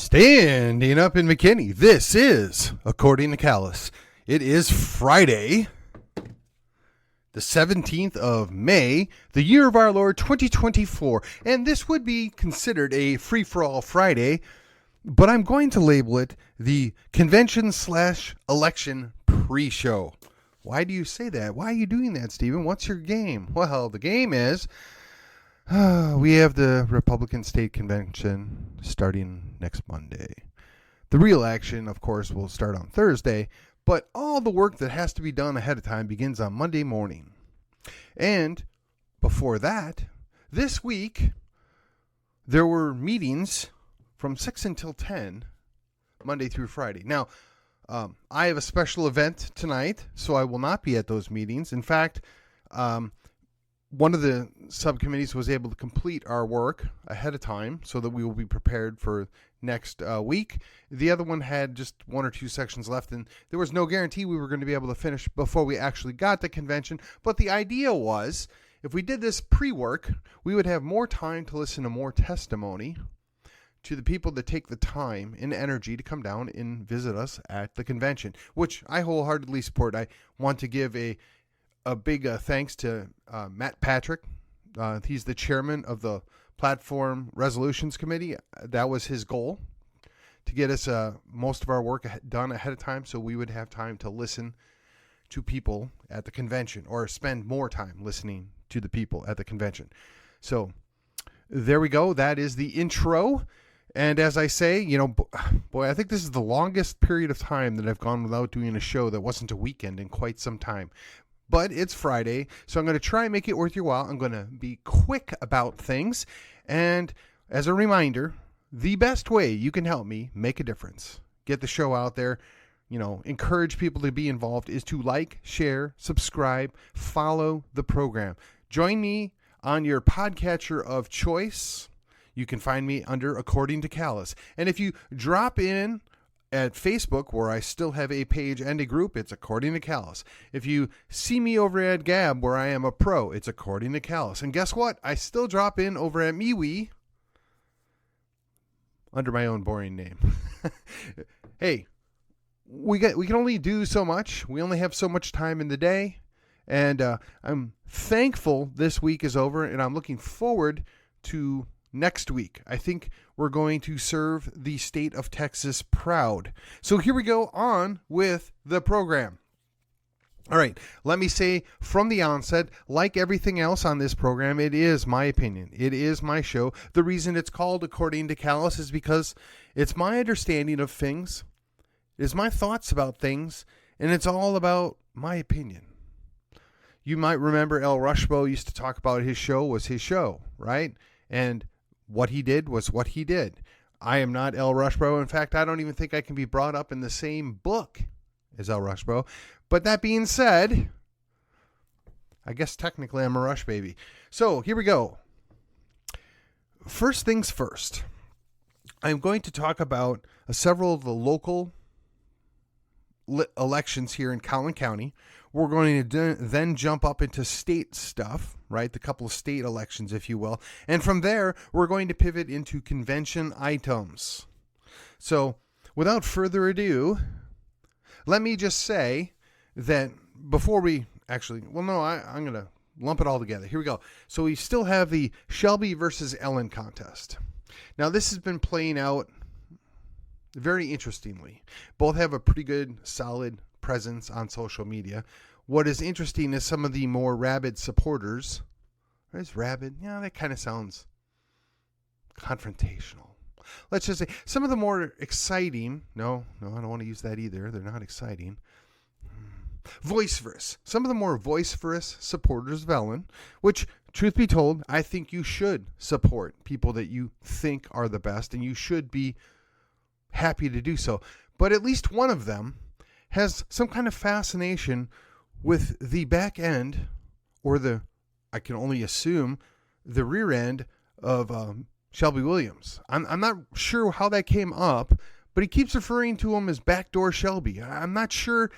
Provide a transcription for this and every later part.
Standing up in McKinney, this is According to Callus. It is Friday, the 17th of May, the year of our Lord 2024, and this would be considered a free-for-all Friday, but I'm going to label it the convention/election pre-show. Why do you say that? Why are you doing that, Stephen? What's your game? Well, the game is we have the Republican State Convention starting next Monday. The real action, of course, will start on Thursday, but all the work that has to be done ahead of time begins on Monday morning. And before that, this week, there were meetings from 6 until 10, Monday through Friday. Now, I have a special event tonight, so I will not be at those meetings. In fact, one of the subcommittees was able to complete our work ahead of time so that we will be prepared for next week. The other one had just one or two sections left, and there was no guarantee we were going to be able to finish before we actually got the convention. But the idea was, if we did this pre-work, we would have more time to listen to more testimony to the people that take the time and energy to come down and visit us at the convention, which I wholeheartedly support. I want to give a big thanks to Matt Patrick. He's the chairman of the Platform Resolutions Committee. That was his goal, to get us most of our work done ahead of time so we would have time to listen to people at the convention, or spend more time listening to the people at the convention. So there we go. That is the intro. And as I say, boy, I think this is the longest period of time that I've gone without doing a show that wasn't a weekend in quite some time. But it's Friday, so I'm going to try and make it worth your while. I'm going to be quick about things. And as a reminder, the best way you can help me make a difference, get the show out there, encourage people to be involved, is to like, share, subscribe, follow the program. Join me on your podcatcher of choice. You can find me under According to Callus. And if you drop in at Facebook, where I still have a page and a group, it's According to Callus. If you see me over at Gab, where I am a pro, it's According to Callus. And guess what? I still drop in over at MeWe under my own boring name. Hey, we can only do so much. We only have so much time in the day. And I'm thankful this week is over, and I'm looking forward to next week. I think we're going to serve the state of Texas proud. So here we go on with the program. All right, let me say from the onset, like everything else on this program, it is my opinion. It is my show. The reason it's called According to Callus is because it's my understanding of things, it's my thoughts about things, and it's all about my opinion. You might remember El Rushbo used to talk about his show was his show, right? And what he did was what he did. I am not El Rushbo. In fact, I don't even think I can be brought up in the same book as El Rushbo. But that being said, I guess technically I'm a Rush baby. So here we go. First things first. I'm going to talk about several of the local elections here in Collin County. We're going to then jump up into state stuff, right? The couple of state elections, if you will. And from there, we're going to pivot into convention items. So without further ado, let me just say that before we actually, I'm going to lump it all together. Here we go. So we still have the Shelby versus Ellen contest. Now, this has been playing out very interestingly. Both have a pretty good, solid presence on social media. What is interesting is some of the more rabid supporters. What is rabid? Yeah, that kind of sounds confrontational. Let's just say some of the more exciting. No, I don't want to use that either. They're not exciting. Vociferous. Some of the more vociferous supporters of Ellen, which, truth be told, I think you should support people that you think are the best, and you should be happy to do so. But at least one of them has some kind of fascination with the back end, or I can only assume, the rear end of Shelby Williams. I'm not sure how that came up, but he keeps referring to him as Backdoor Shelby. I'm not sure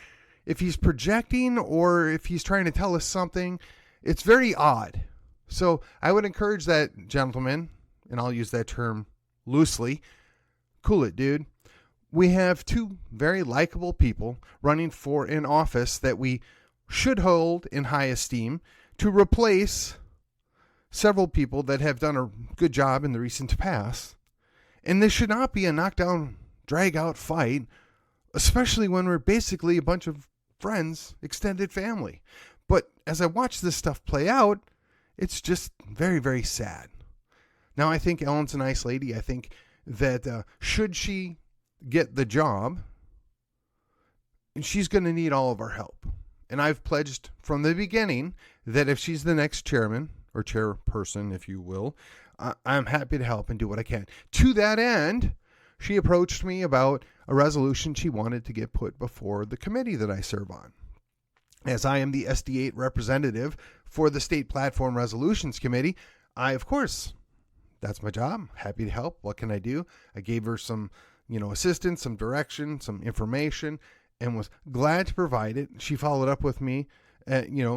if he's projecting or if he's trying to tell us something. It's very odd. So I would encourage that gentleman, and I'll use that term loosely, cool it, dude. We have two very likable people running for an office that we should hold in high esteem to replace several people that have done a good job in the recent past. And this should not be a knockdown, drag-out fight, especially when we're basically a bunch of friends, extended family. But as I watch this stuff play out, it's just very, very sad. Now, I think Ellen's a nice lady. I think that should she get the job, she's going to need all of our help. And I've pledged from the beginning that if she's the next chairman, or chairperson, if you will, I'm happy to help and do what I can. To that end, she approached me about a resolution she wanted to get put before the committee that I serve on. As I am the SD8 representative for the State Platform Resolutions Committee, of course, that's my job. Happy to help. What can I do? I gave her some, assistance, some direction, some information, and was glad to provide it. She followed up with me.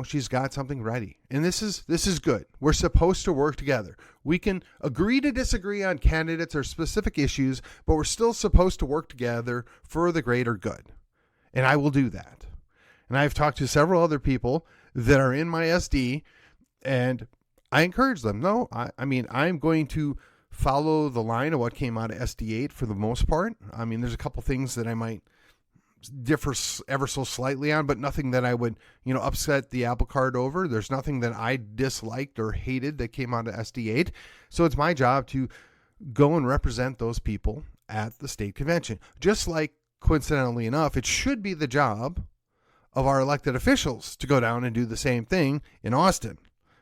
She's got something ready. And this is good. We're supposed to work together. We can agree to disagree on candidates or specific issues, but we're still supposed to work together for the greater good. And I will do that. And I've talked to several other people that are in my SD, and I encourage them. No, I'm going to follow the line of what came out of SD8 for the most part. There's a couple things that I might differ ever so slightly on, but nothing that I would, upset the apple cart over. There's nothing that I disliked or hated that came out of SD8. So it's my job to go and represent those people at the state convention. Just like, coincidentally enough, it should be the job of our elected officials to go down and do the same thing in Austin.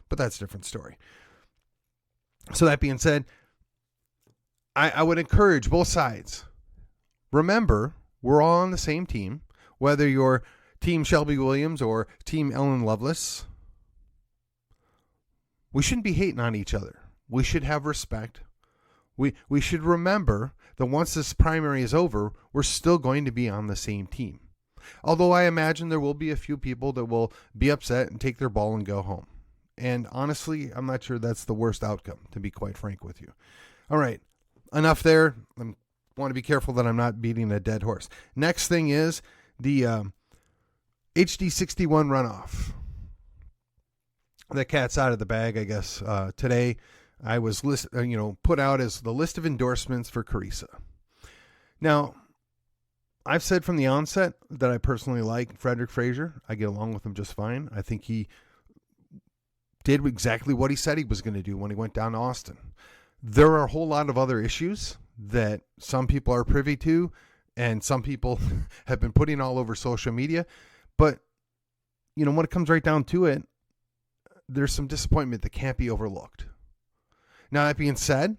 But that's a different story. So that being said, I would encourage both sides. Remember, we're all on the same team, whether you're Team Shelby Williams or Team Ellen Lovelace. We shouldn't be hating on each other. We should have respect. We should remember that once this primary is over, we're still going to be on the same team. Although I imagine there will be a few people that will be upset and take their ball and go home. And honestly, I'm not sure that's the worst outcome, to be quite frank with you. All right, enough there. I want to be careful that I'm not beating a dead horse. Next thing is the HD61 runoff. The cat's out of the bag, I guess. Today, I was put out as the list of endorsements for Carissa. Now, I've said from the onset that I personally like Frederick Frazier. I get along with him just fine. I think he did exactly what he said he was going to do when he went down to Austin. There are a whole lot of other issues that some people are privy to and some people have been putting all over social media. But, when it comes right down to it, there's some disappointment that can't be overlooked. Now, that being said,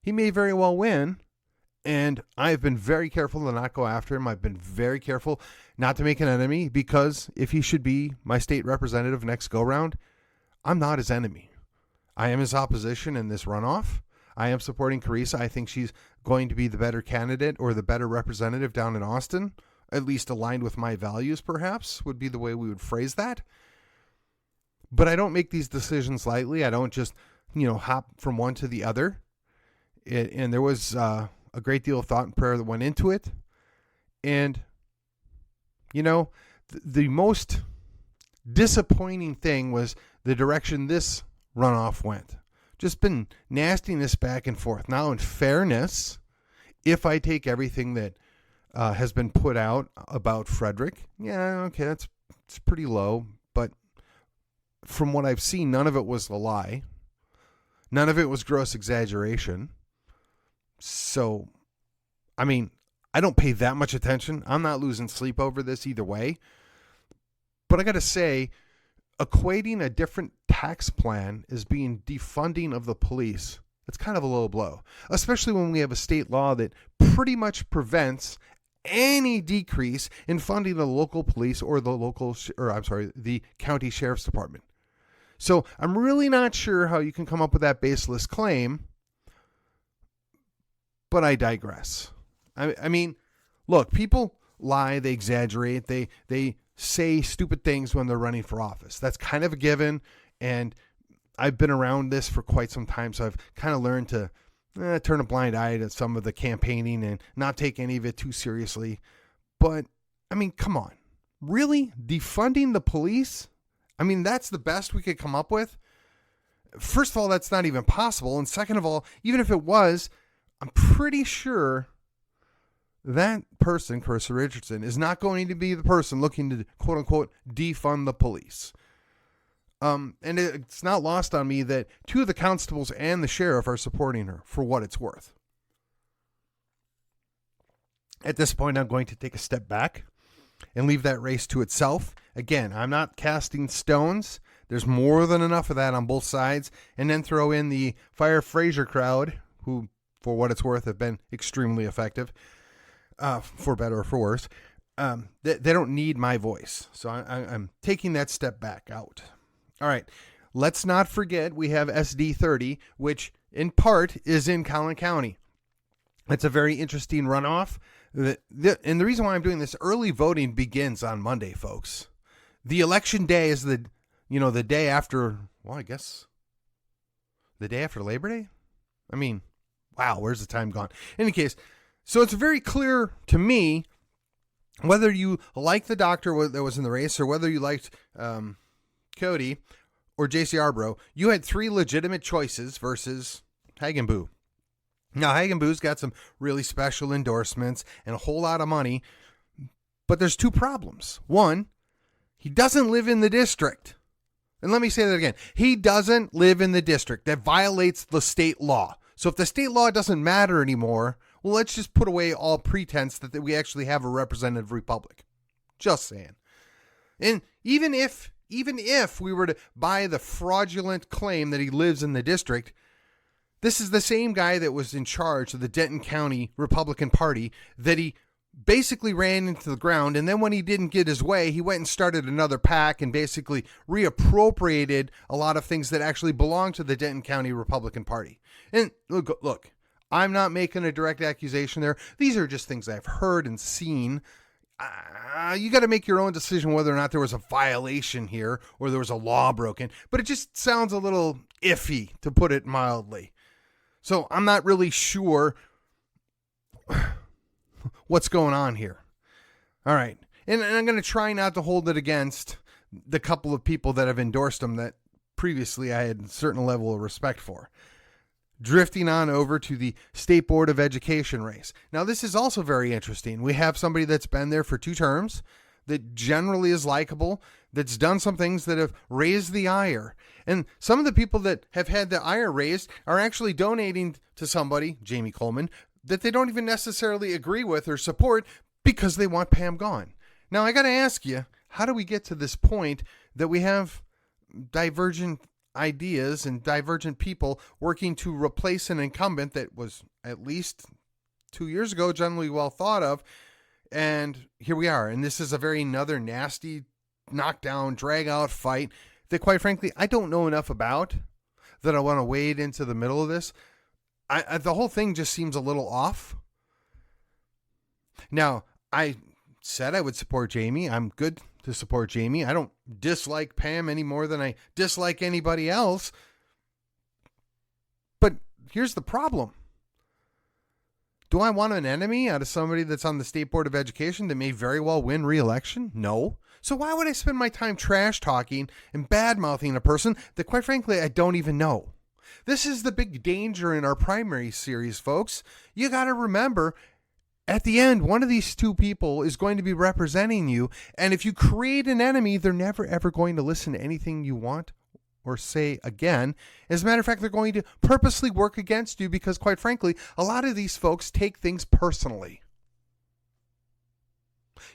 he may very well win. And I've been very careful to not go after him. I've been very careful not to make an enemy because if he should be my state representative next go-round, I'm not his enemy. I am his opposition in this runoff. I am supporting Carissa. I think she's going to be the better candidate or the better representative down in Austin, at least aligned with my values, perhaps, would be the way we would phrase that. But I don't make these decisions lightly. I don't just, hop from one to the other. And there was a great deal of thought and prayer that went into it. And, the most disappointing thing was the direction this runoff went. Just been nastiness back and forth. Now, in fairness, if I take everything that has been put out about Frederick, it's pretty low. But from what I've seen, none of it was a lie. None of it was gross exaggeration. So, I don't pay that much attention. I'm not losing sleep over this either way. But I got to say, equating a different tax plan as being defunding of the police, it's kind of a low blow, especially when we have a state law that pretty much prevents any decrease in funding the local police or the county sheriff's department. So I'm really not sure how you can come up with that baseless claim, but I digress. Look, people lie, they exaggerate, they say stupid things when they're running for office. That's kind of a given, and I've been around this for quite some time, so I've kind of learned to, turn a blind eye to some of the campaigning and not take any of it too seriously. But, I mean, come on. Really? Defunding the police? I mean, that's the best we could come up with? First of all, that's not even possible. And second of all, even if it was, I'm pretty sure that person, Carissa Richardson, is not going to be the person looking to, quote unquote, defund the police. And it's not lost on me that two of the constables and the sheriff are supporting her for what it's worth. At this point, I'm going to take a step back and leave that race to itself. Again, I'm not casting stones. There's more than enough of that on both sides. And then throw in the Fire Fraser crowd, who, for what it's worth, have been extremely effective, for better or for worse. They don't need my voice. So I'm taking that step back out. All right, let's not forget we have SD 30, which in part is in Collin County. It's a very interesting runoff. And the reason why I'm doing this, early voting begins on Monday, folks. The election day is the day after, well, I guess the day after Labor Day. I mean, wow, where's the time gone? In any case, so it's very clear to me whether you like the doctor that was in the race or whether you liked Cody or J.C. Arbro, you had three legitimate choices versus Hagenboo. Now, Hagenboo's got some really special endorsements and a whole lot of money, but there's two problems. One, he doesn't live in the district. And let me say that again. He doesn't live in the district. That violates the state law. So if the state law doesn't matter anymore, well, let's just put away all pretense that we actually have a representative republic. Just saying. And even if we were to buy the fraudulent claim that he lives in the district, this is the same guy that was in charge of the Denton County Republican Party that he basically ran into the ground. And then when he didn't get his way, he went and started another PAC and basically reappropriated a lot of things that actually belong to the Denton County Republican Party. And look, I'm not making a direct accusation there. These are just things I've heard and seen. You got to make your own decision whether or not there was a violation here or there was a law broken. But it just sounds a little iffy, to put it mildly. So I'm not really sure what's going on here. All right. And I'm going to try not to hold it against the couple of people that have endorsed him that previously I had a certain level of respect for. Drifting on over to the State Board of Education race. Now, this is also very interesting. We have somebody that's been there for 2 terms, that generally is likable, that's done some things that have raised the ire. And some of the people that have had the ire raised are actually donating to somebody, Jamie Coleman, that they don't even necessarily agree with or support because they want Pam gone. Now, I got to ask you, how do we get to this point that we have divergent ideas and divergent people working to replace an incumbent that was at least 2 years ago generally well thought of? And here we are. And this is another nasty knockdown, drag out fight that, quite frankly, I don't know enough about that I want to wade into the middle of this. The whole thing just seems a little off. Now, I said I would support Jamie. I'm good to support Jamie. I don't dislike Pam any more than I dislike anybody else. But here's the problem. Do I want an enemy out of somebody that's on the State Board of Education that may very well win re-election? No. So why would I spend my time trash talking and bad-mouthing a person that, quite frankly, I don't even know? This is the big danger in our primary series, folks. You got to remember, at the end, one of these two people is going to be representing you. And if you create an enemy, they're never, ever going to listen to anything you want or say again. As a matter of fact, they're going to purposely work against you because, quite frankly, a lot of these folks take things personally.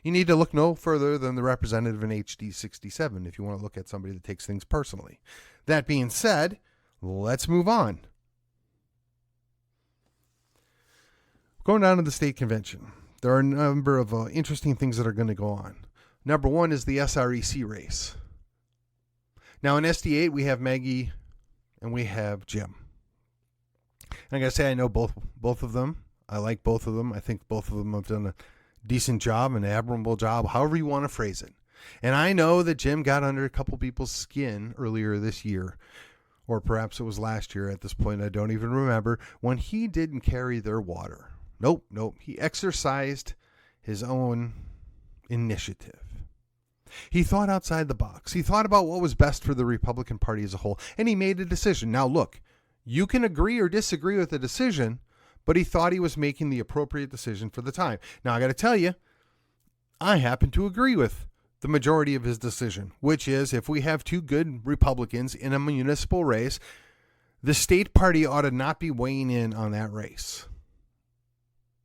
You need to look no further than the representative in HD 67 if you want to look at somebody that takes things personally. That being said, let's move on. Going down to the state convention, there are a number of interesting things that are going to go on. Number one is the SREC race. Now in SD8, we have Maggie and we have Jim. And I got to say, I know both of them. I like both of them. I think both of them have done a decent job, an admirable job, however you want to phrase it. And I know that Jim got under a couple people's skin earlier this year or perhaps it was last year at this point, I don't even remember, when he didn't carry their water. Nope. He exercised his own initiative. He thought outside the box. He thought about what was best for the Republican Party as a whole, and he made a decision. Now, look, you can agree or disagree with the decision, but he thought he was making the appropriate decision for the time. Now, I got to tell you, I happen to agree with the majority of his decision, which is if we have two good Republicans in a municipal race, the state party ought to not be weighing in on that race.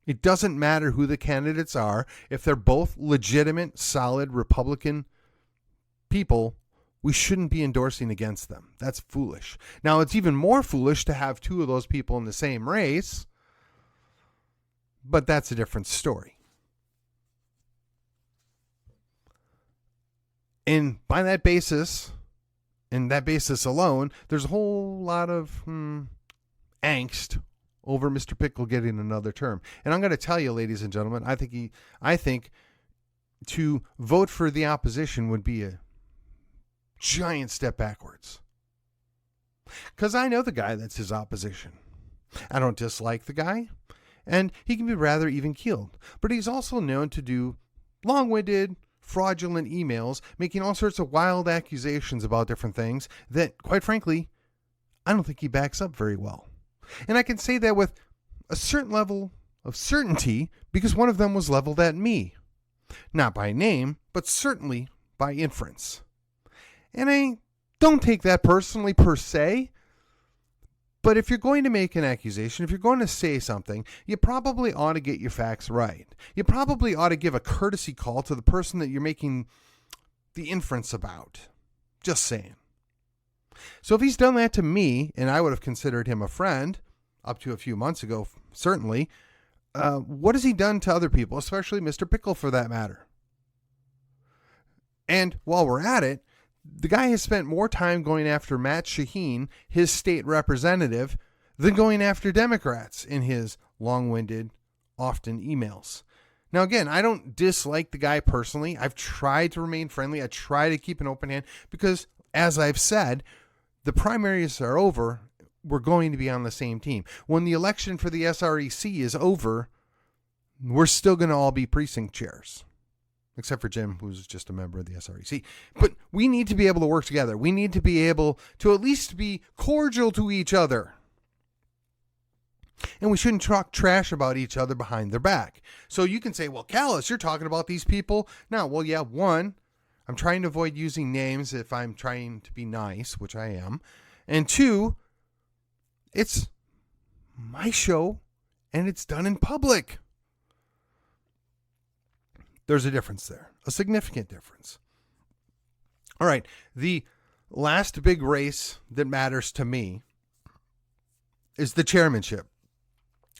It doesn't matter who the candidates are. If they're both legitimate, solid Republican people, we shouldn't be endorsing against them. That's foolish. Now, it's even more foolish to have two of those people in the same race, but that's a different story. And by that basis, and that basis alone, there's a whole lot of angst over Mr. Pickle getting another term. And I'm going to tell you, ladies and gentlemen, I think to vote for the opposition would be a giant step backwards. Because I know the guy that's his opposition. I don't dislike the guy, and he can be rather even-keeled. But he's also known to do long-winded, fraudulent emails, making all sorts of wild accusations about different things that, quite frankly, I don't think he backs up very well. And I can say that with a certain level of certainty because one of them was leveled at me. Not by name, but certainly by inference. And I don't take that personally per se, but if you're going to make an accusation, if you're going to say something, you probably ought to get your facts right. You probably ought to give a courtesy call to the person that you're making the inference about. Just saying. So if he's done that to me, and I would have considered him a friend up to a few months ago, certainly, what has he done to other people, especially Mr. Pickle for that matter? And while we're at it, the guy has spent more time going after Matt Shaheen, his state representative, than going after Democrats in his long-winded, often emails. Now, again, I don't dislike the guy personally. I've tried to remain friendly. I try to keep an open hand because, as I've said, the primaries are over. We're going to be on the same team. When the election for the SREC is over, we're still going to all be precinct chairs. Except for Jim, who's just a member of the SREC. But we need to be able to work together. We need to be able to at least be cordial to each other. And we shouldn't talk trash about each other behind their back. So you can say, well, Callis, you're talking about these people. Now, well, yeah, one, I'm trying to avoid using names if I'm trying to be nice, which I am. And two, it's my show and it's done in public. There's a difference there, a significant difference. All right, the last big race that matters to me is the chairmanship.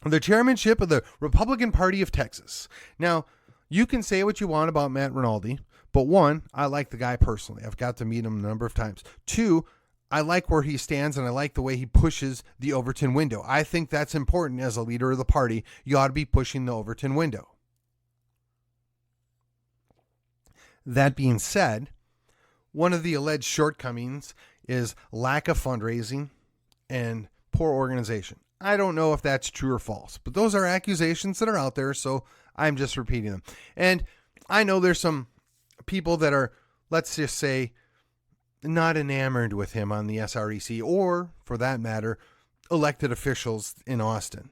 The chairmanship of the Republican Party of Texas. Now, you can say what you want about Matt Rinaldi, but one, I like the guy personally. I've got to meet him a number of times. Two, I like where he stands and I like the way he pushes the Overton window. I think that's important as a leader of the party. You ought to be pushing the Overton window. That being said, one of the alleged shortcomings is lack of fundraising and poor organization. I don't know if that's true or false, but those are accusations that are out there, so I'm just repeating them. And I know there's some people that are, let's just say, not enamored with him on the SREC or, for that matter, elected officials in Austin.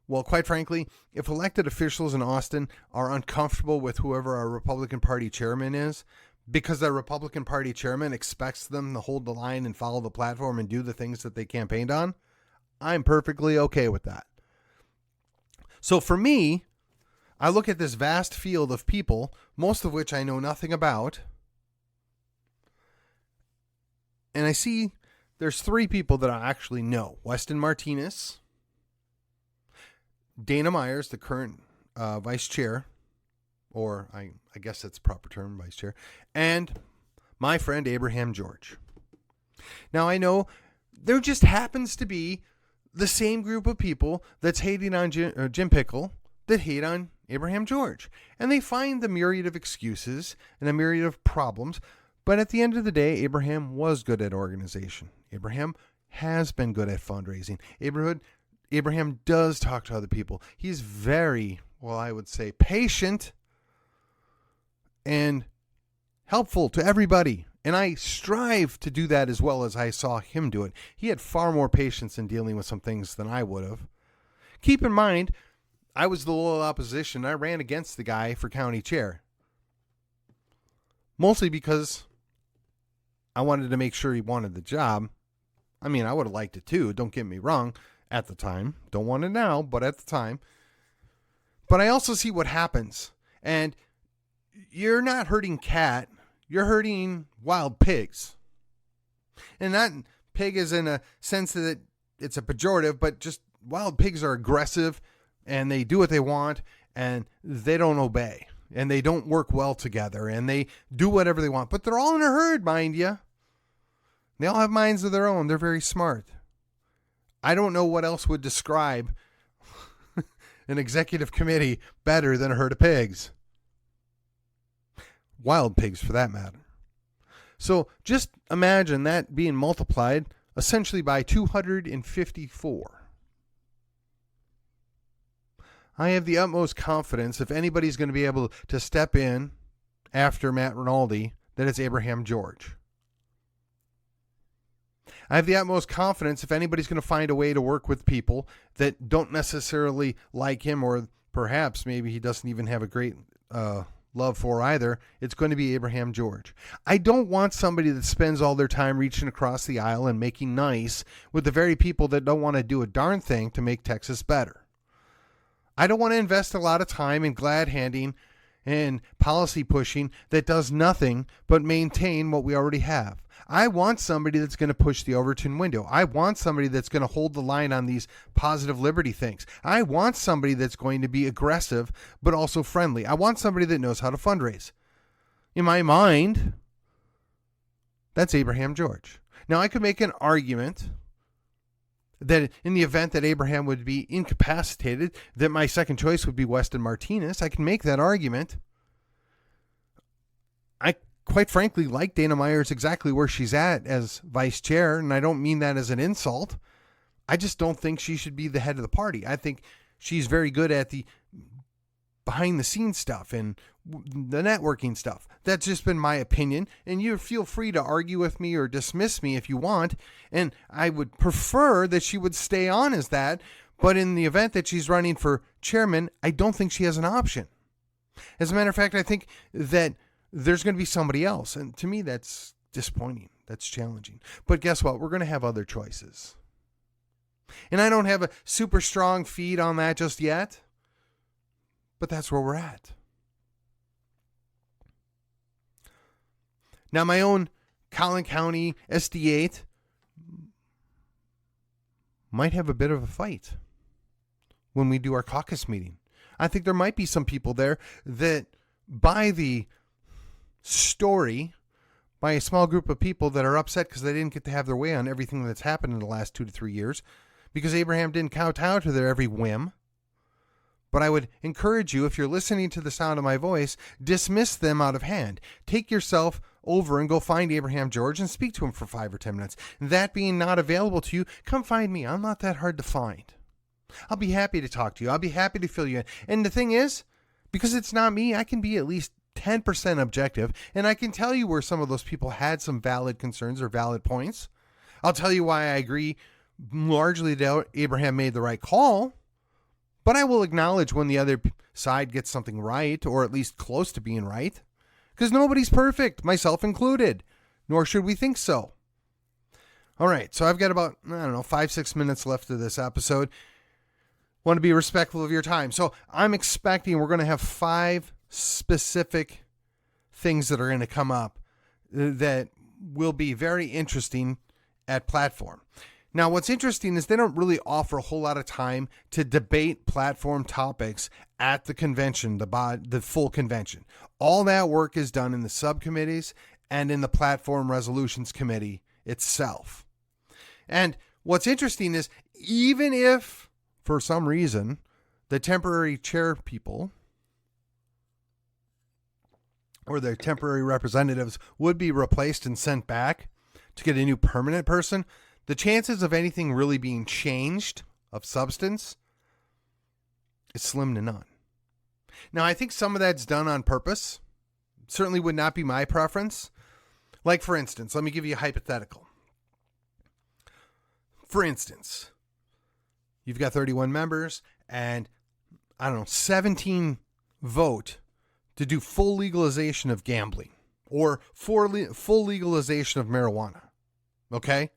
Well, quite frankly, if elected officials in Austin are uncomfortable with whoever our Republican Party chairman is, because the Republican Party chairman expects them to hold the line and follow the platform and do the things that they campaigned on, I'm perfectly okay with that. So for me, I look at this vast field of people, most of which I know nothing about, and I see there's three people that I actually know. Weston Martinez, Dana Myers, the current vice chair, or I guess that's the proper term, vice chair, and my friend Abraham George. Now, I know there just happens to be the same group of people that's hating on Jim Pickle that hate on Abraham George. And they find the myriad of excuses and a myriad of problems. But at the end of the day, Abraham was good at organization. Abraham has been good at fundraising. Abraham does talk to other people. He's very, well, I would say, patient and helpful to everybody. And I strive to do that as well as I saw him do it. He had far more patience in dealing with some things than I would have. Keep in mind, I was the loyal opposition. I ran against the guy for county chair. Mostly because I wanted to make sure he wanted the job. I mean, I would have liked it too, don't get me wrong, at the time. Don't want it now, but at the time. But I also see what happens. And you're not hurting cat, you're hurting wild pigs. And not pig is in a sense that it's a pejorative, but just wild pigs are aggressive and they do what they want and they don't obey and they don't work well together and they do whatever they want. But they're all in a herd, mind you. They all have minds of their own. They're very smart. I don't know what else would describe an executive committee better than a herd of pigs. Wild pigs, for that matter. So just imagine that being multiplied essentially by 254. I have the utmost confidence if anybody's going to be able to step in after Matt Rinaldi, that it's Abraham George. I have the utmost confidence if anybody's going to find a way to work with people that don't necessarily like him, or perhaps maybe he doesn't even have a great love for either, it's going to be Abraham George. I don't want somebody that spends all their time reaching across the aisle and making nice with the very people that don't want to do a darn thing to make Texas better. I don't want to invest a lot of time in glad-handing and policy pushing that does nothing but maintain what we already have. I want somebody that's going to push the Overton window. I want somebody that's going to hold the line on these positive liberty things. I want somebody that's going to be aggressive but also friendly. I want somebody that knows how to fundraise. In my mind, that's Abraham George. Now, I could make an argument that in the event that Abraham would be incapacitated, that my second choice would be Weston Martinez. I can make that argument. I quite frankly like Dana Myers exactly where she's at as vice chair, and I don't mean that as an insult. I just don't think she should be the head of the party. I think she's very good at the behind the scenes stuff and the networking stuff. That's just been my opinion, and you feel free to argue with me or dismiss me if you want, and I would prefer that she would stay on as that, but in the event that she's running for chairman, I don't think she has an option. As a matter of fact, I think that there's going to be somebody else, and to me that's disappointing. That's challenging. But guess what? We're going to have other choices. And I don't have a super strong feed on that just yet, but that's where we're at. Now, my own Collin County SD8 might have a bit of a fight when we do our caucus meeting. I think there might be some people there that buy the story by a small group of people that are upset because they didn't get to have their way on everything that's happened in the last 2 to 3 years because Abraham didn't kowtow to their every whim. But I would encourage you, if you're listening to the sound of my voice, dismiss them out of hand. Take yourself over and go find Abraham George and speak to him for 5 or 10 minutes. That being not available to you, come find me. I'm not that hard to find. I'll be happy to talk to you. I'll be happy to fill you in. And the thing is, because it's not me, I can be at least 10% objective, and I can tell you where some of those people had some valid concerns or valid points. I'll tell you why I agree largely that Abraham made the right call. But I will acknowledge when the other side gets something right, or at least close to being right, because nobody's perfect, myself included, nor should we think so. All right, so I've got about, 5-6 minutes left of this episode. Want to be respectful of your time. So I'm expecting we're going to have 5 specific things that are going to come up that will be very interesting at Platform. Now, what's interesting is they don't really offer a whole lot of time to debate platform topics at the convention, the full convention. All that work is done in the subcommittees and in the Platform Resolutions Committee itself. And what's interesting is even if, for some reason, the temporary chair people or their temporary representatives would be replaced and sent back to get a new permanent person, The chances of anything really being changed of substance is slim to none. Now, I think some of that's done on purpose. Certainly would not be my preference. Like, for instance, let me give you a hypothetical. For instance, you've got 31 members and, 17 vote to do full legalization of gambling or full legalization of marijuana. Okay?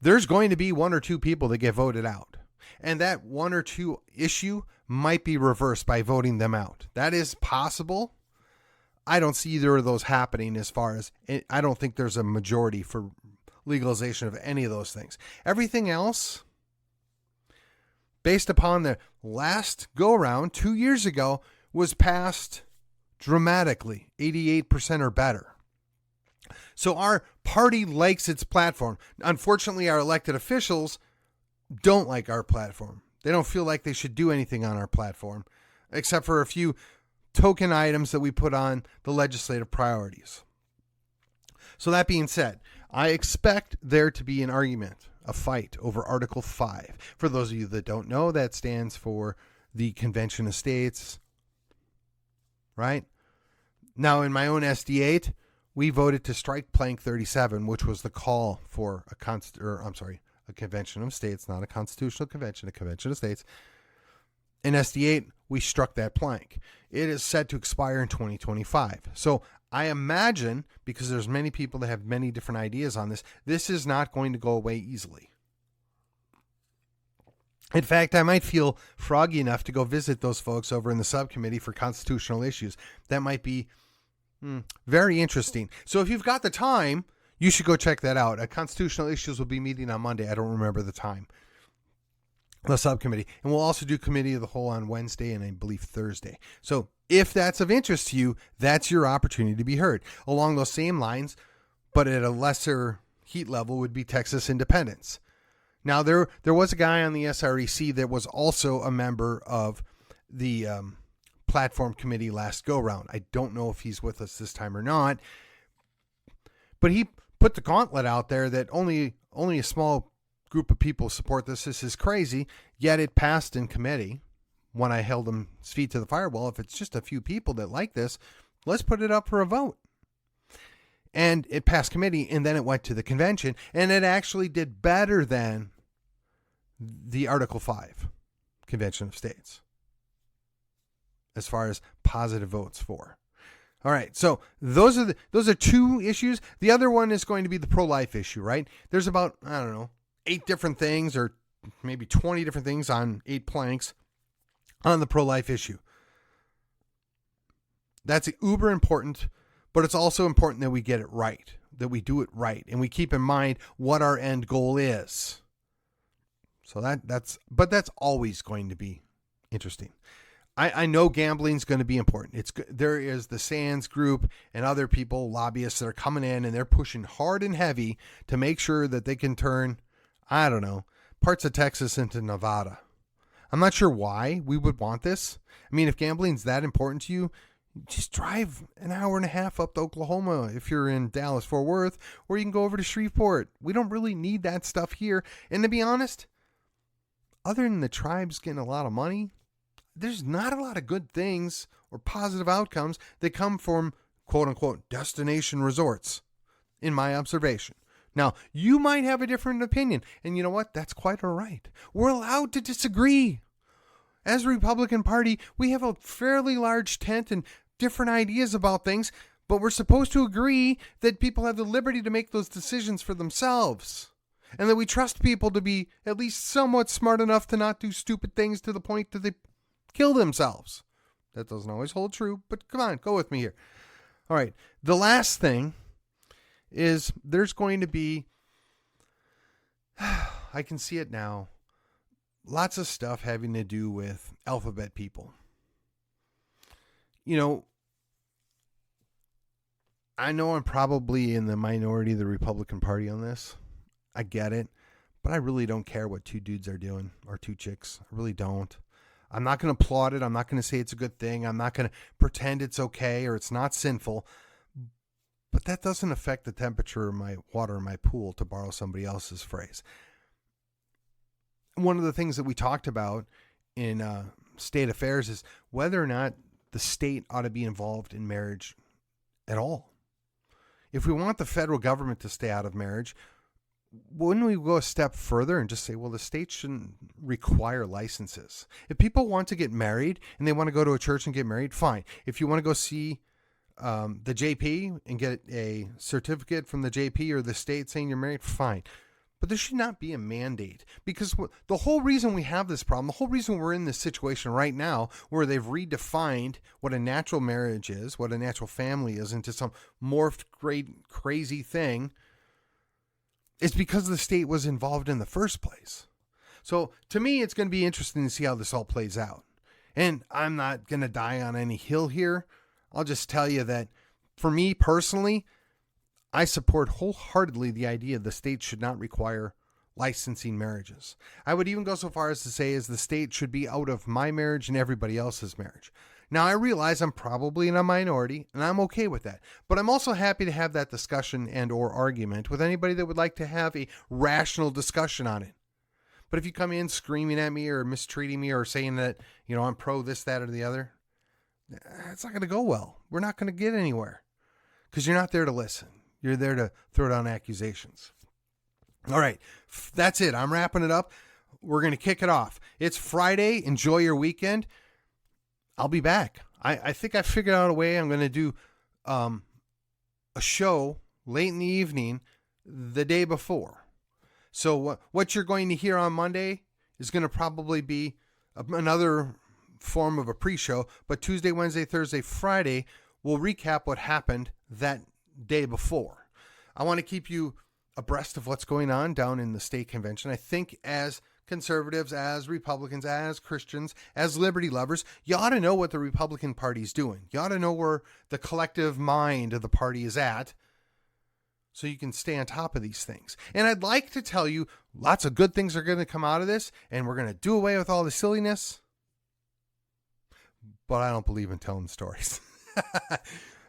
There's going to be one or two people that get voted out. And that one or two issue might be reversed by voting them out. That is possible. I don't see either of those happening as far as, I don't think there's a majority for legalization of any of those things. Everything else, based upon the last go-around 2 years ago, was passed dramatically, 88% or better. So our party likes its platform. Unfortunately, our elected officials don't like our platform. They don't feel like they should do anything on our platform, except for a few token items that we put on the legislative priorities. So that being said, I expect there to be an argument, a fight over Article 5. For those of you that don't know, that stands for the Convention of States, right? Now, in my own SD8, we voted to strike Plank 37, which was the call for a Convention of States, not a constitutional convention, a Convention of States. In SD8, we struck that plank. It is set to expire in 2025. So I imagine, because there's many people that have many different ideas on this, this is not going to go away easily. In fact, I might feel froggy enough to go visit those folks over in the subcommittee for constitutional issues. That might be very interesting. So if you've got the time, you should go check that out. Constitutional Issues will be meeting on Monday. I don't remember the time. The subcommittee. And we'll also do Committee of the Whole on Wednesday and I believe Thursday. So if that's of interest to you, that's your opportunity to be heard. Along those same lines, but at a lesser heat level, would be Texas independence. Now, there was a guy on the SREC that was also a member of the platform committee last go-round. I don't know if he's with us this time or not, but he put the gauntlet out there that only a small group of people support this. This is crazy, yet it passed in committee when I held him feet to the fire. Well, if it's just a few people that like this, let's put it up for a vote. And it passed committee, and then it went to the convention, and it actually did better than the Article 5 Convention of States as far as positive votes for. All right, so those are two issues. The other one is going to be the pro-life issue, right? There's about, 8 different things or maybe 20 different things on 8 planks on the pro-life issue. That's uber important, but it's also important that we get it right, that we do it right, and we keep in mind what our end goal is. So that's always going to be interesting. I know gambling's going to be important. There is the Sands group and other people, lobbyists that are coming in and they're pushing hard and heavy to make sure that they can turn, parts of Texas into Nevada. I'm not sure why we would want this. I mean, if gambling's that important to you, just drive an hour and a half up to Oklahoma if you're in Dallas, Fort Worth, or you can go over to Shreveport. We don't really need that stuff here. And to be honest, other than the tribes getting a lot of money, there's not a lot of good things or positive outcomes that come from quote unquote destination resorts, in my observation. Now, you might have a different opinion, and you know what? That's quite all right. We're allowed to disagree. As a Republican Party, we have a fairly large tent and different ideas about things, but we're supposed to agree that people have the liberty to make those decisions for themselves, and that we trust people to be at least somewhat smart enough to not do stupid things to the point that they kill themselves. That doesn't always hold true, but come on, go with me here. All right. The last thing is there's going to be, I can see it now, lots of stuff having to do with alphabet people. I know I'm probably in the minority of the Republican Party on this. I get it, but I really don't care what 2 dudes are doing, or 2 chicks. I really don't. I'm not going to applaud it. I'm not going to say it's a good thing. I'm not going to pretend it's okay or it's not sinful. But that doesn't affect the temperature of my water in my pool, to borrow somebody else's phrase. One of the things that we talked about in state affairs is whether or not the state ought to be involved in marriage at all. If we want the federal government to stay out of marriage, wouldn't we go a step further and just say, well, the state shouldn't require licenses? If people want to get married and they want to go to a church and get married, fine. If you want to go see the JP and get a certificate from the JP or the state saying you're married, fine. But there should not be a mandate, because the whole reason we have this problem, the whole reason we're in this situation right now where they've redefined what a natural marriage is, what a natural family is, into some morphed great crazy thing, is because the state was involved in the first place. So to me, it's going to be interesting to see how this all plays out. And I'm not going to die on any hill here. I'll just tell you that for me personally, I support wholeheartedly the idea the state should not require licensing marriages. I would even go so far as to say as the state should be out of my marriage and everybody else's marriage. Now, I realize I'm probably in a minority, and I'm okay with that. But I'm also happy to have that discussion and or argument with anybody that would like to have a rational discussion on it. But if you come in screaming at me or mistreating me or saying that, I'm pro this, that, or the other, it's not going to go well. We're not going to get anywhere because you're not there to listen. You're there to throw down accusations. All right, that's it. I'm wrapping it up. We're going to kick it off. It's Friday. Enjoy your weekend. I'll be back. I think I figured out a way. I'm going to do a show late in the evening the day before. So what you're going to hear on Monday is going to probably be another form of a pre-show, but Tuesday, Wednesday, Thursday, Friday, we'll recap what happened that day before. I want to keep you abreast of what's going on down in the state convention. I think as conservatives, as Republicans, as Christians, as liberty lovers, you ought to know what the Republican Party's doing. You ought to know where the collective mind of the party is at so you can stay on top of these things. And I'd like to tell you lots of good things are going to come out of this, and we're going to do away with all the silliness, but I don't believe in telling stories.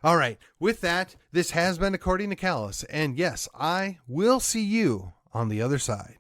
All right. With that, this has been According to Callus. And yes, I will see you on the other side.